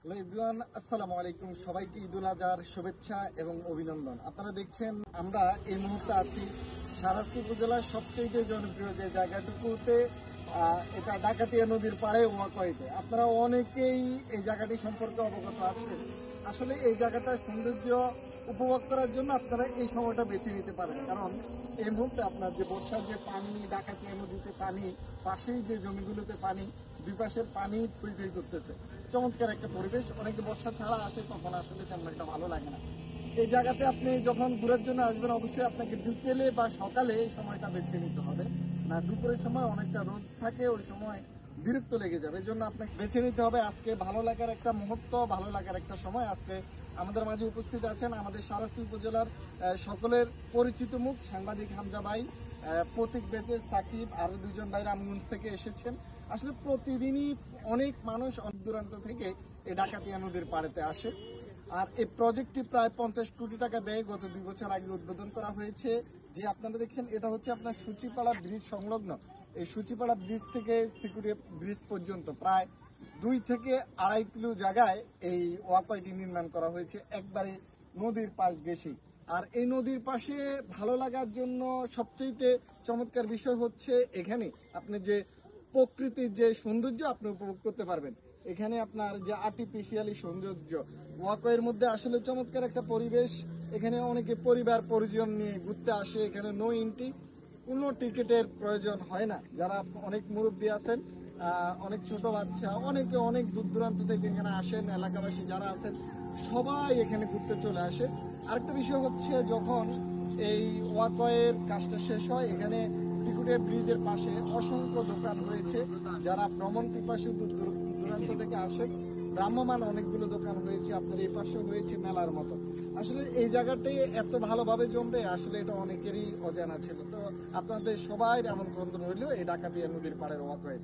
Hello everyone, আসসালামু আলাইকুম। সবাইকে ঈদুল আজহার শুভেচ্ছা এবং অভিনন্দন। আপনারা দেখছেন আমরা এই মুহূর্তে আছি শাহরাস্তি উপজেলার সবচেয়ে জনপ্রিয় যে জায়গাটুকুতে, এটা ডাকাতিয়া নদীর পাড়ে ওয়াকওয়েতে। আপনারা অনেকেই এই জায়গাটি সম্পর্কে অবগত আছেন। আসলে এই জায়গাটার সৌন্দর্য উপভোগ করার জন্য আপনারা এই সময়টা বেছে নিতে পারেন, কারণ এই মুহূর্তে আপনার যে বর্ষার যে পানি, ডাকাতিয়া নদীতে পানি, পাশেই যে জমিগুলোতে পানি, দুই পাশের পানি থই থই করতেছে। চমৎকার একটা পরিবেশ। অনেকে বর্ষা ছাড়া আসে, তখন আসলে তেমন একটা ভালো লাগে না। এই জায়গাতে আপনি যখন ঘুরার জন্য আসবেন, অবশ্যই আপনাকে বিকেলে বা সকালে এই সময়টা বেছে নিতে হবে। না, দুপুরের সময় অনেকটা রোদ থাকে, ওই সময় বিরক্ত লেগে যাবে। এই জন্য আপনাকে বেছে নিতে হবে আজকে ভালো লাগার একটা মুহূর্ত, ভালো লাগার একটা সময়। আজকে আমাদের মাঝে উপস্থিত আছেন আমাদের শাহরাস্তি উপজেলার সকলের পরিচিত মুখ সাংবাদিক হামজা ভাই, প্রতীক বেচে সাকিব, আরো দুজন ভাই রামগঞ্জ থেকে এসেছেন। আসলে প্রতিদিনই অনেক মানুষ অনেক দূরান্ত থেকে এই ডাকাতিয়া নদীর পাড়েতে আসে। আর এই প্রজেক্টটি প্রায় 50 কোটি টাকা ব্যয়ে গত 2 বছর আগে উদ্বোধন করা হয়েছে। যে আপনারা দেখছেন, এটা হচ্ছে আপনার সূচিপাড়া ব্রিজ সংলগ্ন। এই সূচিপাড়া ব্রিজ থেকে সিকিউরিটি ব্রিজ পর্যন্ত প্রায় 2 থেকে 2.5 কিলো জায়গায় এই ওয়াকওয়েটি নির্মাণ করা হয়েছে, একবারে নদীর পাশ ঘেঁষে। আর এই নদীর পাশে ভালো লাগার জন্য সবচেয়ে চমৎকার বিষয় হচ্ছে এখানে আপনি যে প্রকৃতির যে সৌন্দর্য আপনি উপভোগ করতে পারবেন। এখানে আপনার যে আর্টিফিশিয়ালি সৌন্দর্য, ওয়াকওয়ের মধ্যে আসলে চমৎকার একটা পরিবেশ। এখানে অনেকে পরিবার পরিজন নিয়ে ঘুরতে আসে। এখানে নো এন্ট্রি, কোনো টিকিটের প্রয়োজন হয় না। যারা অনেক মুরব্বী আছেন, অনেক ছোট বাচ্চা, অনেকে অনেক দূর দূরান্ত থেকে এখানে আসেন, এলাকাবাসী যারা আছেন সবাই এখানে ঘুরতে চলে আসে। আরেকটা বিষয় হচ্ছে, যখন এই ওয়াকওয়ের কাজটা শেষ হয়, এখানে সিকিউরিটি ব্রিজের পাশে অসংখ্য দোকান হয়েছে। যারা ভ্রমণ পিপাসু দূর দূরান্ত থেকে আসে, ভ্রাম্যমান অনেকগুলো দোকান হয়েছে। আপনার এই পাশে হয়েছে মেলার মতো। আসলে এই জায়গাটাই এত ভালোভাবে জমবে, আসলে এটা অনেকেরই অজানা ছিল। তো আপনাদের সবাই আমন্ত্রণ রইল এই ডাকাতিয়া নদীর পাড়ের ওয়াকওয়ে।